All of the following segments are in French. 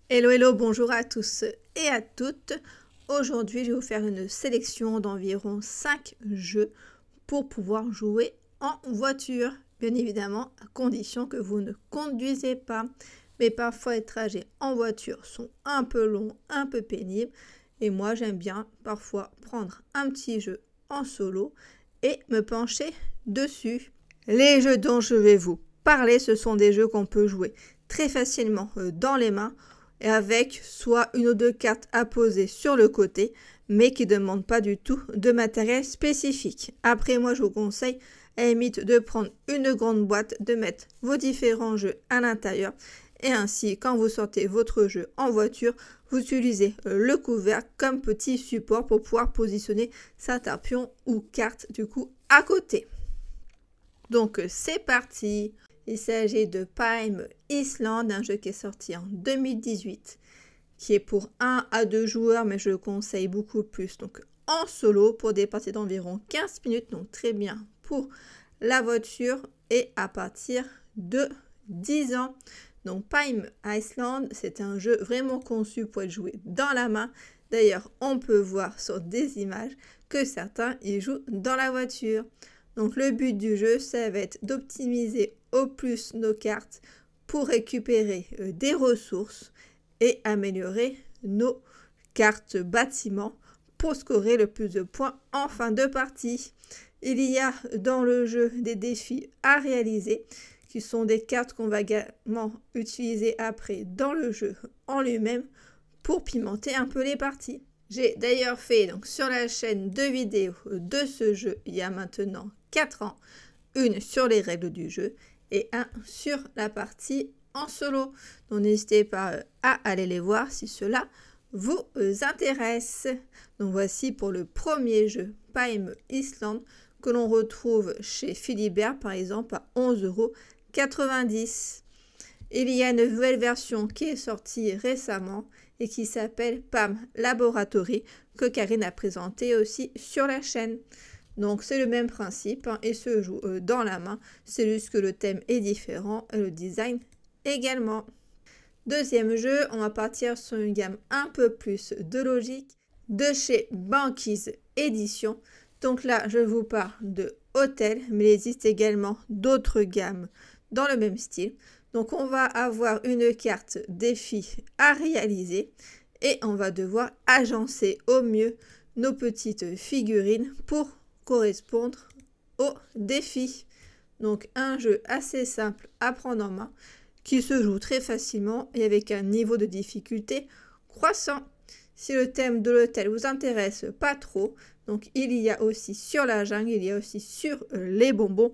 Hello, hello, bonjour à tous et à toutes. Aujourd'hui, je vais vous faire une sélection d'environ 5 jeux pour pouvoir jouer en voiture. Bien évidemment, à condition que vous ne conduisez pas. Mais parfois, les trajets en voiture sont un peu longs, un peu pénibles. Et moi, j'aime bien parfois prendre un petit jeu en solo et me pencher dessus. Les jeux dont je vais vous parler, ce sont des jeux qu'on peut jouer très facilement dans les mains et avec soit une ou deux cartes à poser sur le côté, mais qui ne demandent pas du tout de matériel spécifique. Après, moi, je vous conseille à la limite de prendre une grande boîte, de mettre vos différents jeux à l'intérieur, et ainsi, quand vous sortez votre jeu en voiture, vous utilisez le couvercle comme petit support pour pouvoir positionner certains pions ou cartes du coup à côté. Donc, c'est parti! Il s'agit de Palm Island, un jeu qui est sorti en 2018, qui est pour 1 à 2 joueurs, mais je le conseille beaucoup plus. Donc en solo pour des parties d'environ 15 minutes, donc très bien pour la voiture et à partir de 10 ans. Donc Palm Island, c'est un jeu vraiment conçu pour être joué dans la main. D'ailleurs, on peut voir sur des images que certains y jouent dans la voiture. Donc le but du jeu, ça va être d'optimiser au plus nos cartes pour récupérer des ressources et améliorer nos cartes bâtiments pour scorer le plus de points en fin de partie. Il y a dans le jeu des défis à réaliser qui sont des cartes qu'on va également utiliser après dans le jeu en lui-même pour pimenter un peu les parties. J'ai d'ailleurs fait donc sur la chaîne 2 vidéos de ce jeu il y a maintenant 4 ans, une sur les règles du jeu et un sur la partie en solo. Donc n'hésitez pas à aller les voir si cela vous intéresse. Donc voici pour le premier jeu, Palm Island, que l'on retrouve chez Philibert par exemple à 11,90 €. Il y a une nouvelle version qui est sortie récemment et qui s'appelle Palm Laboratory, que Karine a présenté aussi sur la chaîne. Donc c'est le même principe et se joue dans la main, c'est juste que le thème est différent et le design également. Deuxième jeu, on va partir sur une gamme un peu plus de logique de chez Banquise Édition. Donc là, je vous parle de Hôtel, mais il existe également d'autres gammes dans le même style. Donc on va avoir une carte défi à réaliser et on va devoir agencer au mieux nos petites figurines pour correspondre au défi. Donc un jeu assez simple à prendre en main qui se joue très facilement et avec un niveau de difficulté croissant. Si le thème de l'hôtel vous intéresse pas trop, donc il y a aussi sur la jungle, il y a aussi sur les bonbons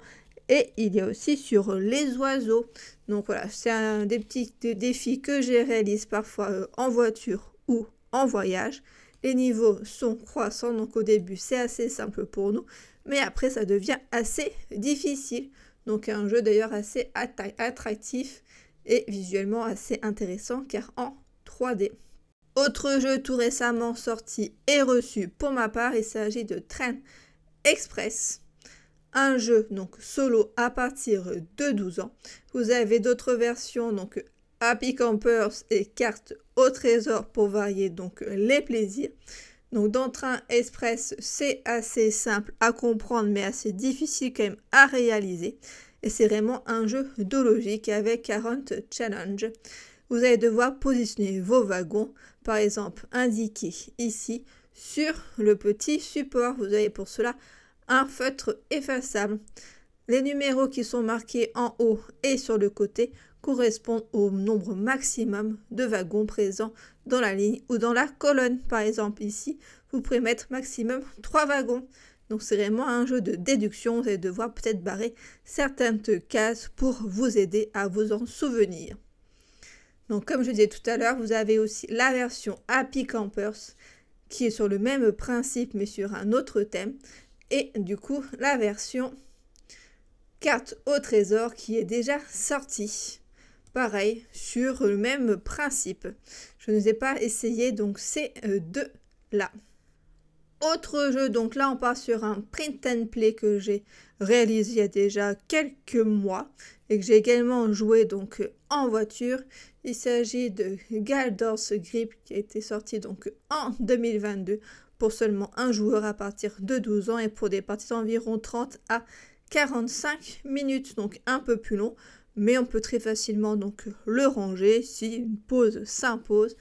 et il y a aussi sur les oiseaux. Donc voilà, c'est un des petits défis que je réalise parfois en voiture ou en voyage. Les niveaux sont croissants, donc au début c'est assez simple pour nous, mais après ça devient assez difficile. Donc un jeu d'ailleurs assez attractif et visuellement assez intéressant car en 3D. Autre jeu tout récemment sorti et reçu pour ma part, il s'agit de Train Express. Un jeu donc solo à partir de 12 ans. Vous avez d'autres versions, donc Happy Campers et cartes au trésor pour varier donc les plaisirs. Donc dans Train Express, c'est assez simple à comprendre mais assez difficile quand même à réaliser. Et c'est vraiment un jeu de logique avec 40 challenges. Vous allez devoir positionner vos wagons, par exemple indiqués ici sur le petit support. Vous avez pour cela un feutre effaçable. Les numéros qui sont marqués en haut et sur le côté correspondent au nombre maximum de wagons présents dans la ligne ou dans la colonne. Par exemple ici, vous pouvez mettre maximum 3 wagons. Donc c'est vraiment un jeu de déduction, vous allez devoir peut-être barrer certaines cases pour vous aider à vous en souvenir. Donc comme je disais tout à l'heure, vous avez aussi la version Happy Campers qui est sur le même principe mais sur un autre thème. Et du coup, la version carte au trésor qui est déjà sortie. Pareil, sur le même principe. Je ne les ai pas essayé, donc c'est deux là. Autre jeu, donc là on part sur un print and play que j'ai réalisé il y a déjà quelques mois et que j'ai également joué donc en voiture. Il s'agit de Galdor's Grip qui a été sorti donc en 2022 pour seulement un joueur à partir de 12 ans et pour des parties d'environ 30 à 45 minutes, donc un peu plus long, mais on peut très facilement donc le ranger si une pause s'impose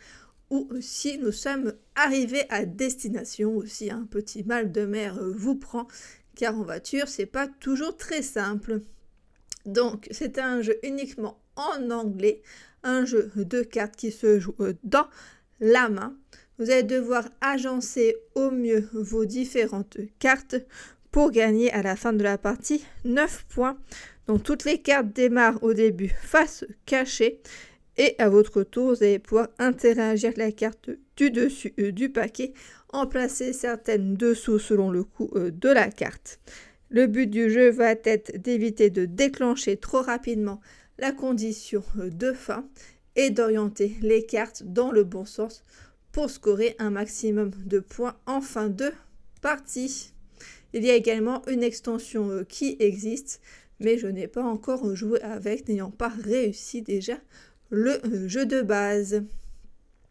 ou si nous sommes arrivés à destination, ou si un petit mal de mer vous prend, car en voiture c'est pas toujours très simple. Donc c'est un jeu uniquement en anglais, un jeu de cartes qui se joue dans la main. Vous allez devoir agencer au mieux vos différentes cartes pour gagner à la fin de la partie 9 points. Donc toutes les cartes démarrent au début face cachée et à votre tour vous allez pouvoir interagir avec la carte du dessus du paquet, en placer certaines dessous selon le coût de la carte. Le but du jeu va être d'éviter de déclencher trop rapidement la condition de fin et d'orienter les cartes dans le bon sens pour scorer un maximum de points en fin de partie. Il y a également une extension qui existe, mais je n'ai pas encore joué avec, n'ayant pas réussi déjà le jeu de base.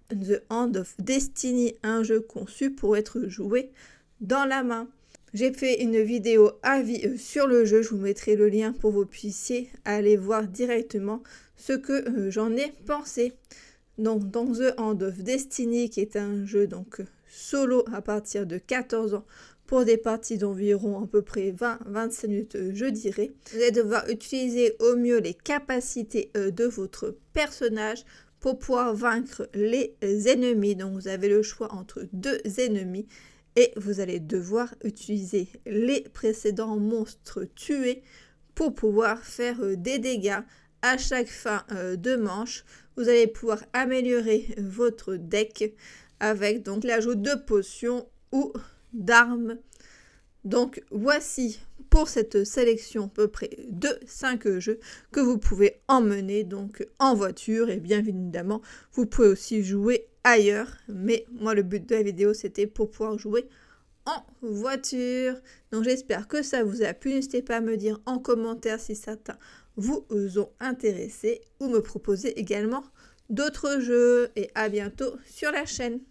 The Hand of Destiny, un jeu conçu pour être joué dans la main. J'ai fait une vidéo avis sur le jeu, je vous mettrai le lien pour que vous puissiez aller voir directement ce que j'en ai pensé. Donc dans The Hand of Destiny, qui est un jeu donc solo à partir de 14 ans pour des parties d'environ à peu près 20-25 minutes je dirais. Vous allez devoir utiliser au mieux les capacités de votre personnage pour pouvoir vaincre les ennemis. Donc vous avez le choix entre deux ennemis et vous allez devoir utiliser les précédents monstres tués pour pouvoir faire des dégâts. À chaque fin de manche, vous allez pouvoir améliorer votre deck avec donc l'ajout de potions ou d'armes. Donc voici pour cette sélection à peu près de 5 jeux que vous pouvez emmener donc en voiture, et bien évidemment vous pouvez aussi jouer ailleurs, mais moi le but de la vidéo c'était pour pouvoir jouer en voiture. Donc j'espère que ça vous a plu, n'hésitez pas à me dire en commentaire si certains vous ont intéressé ou me proposer également d'autres jeux, et à bientôt sur la chaîne.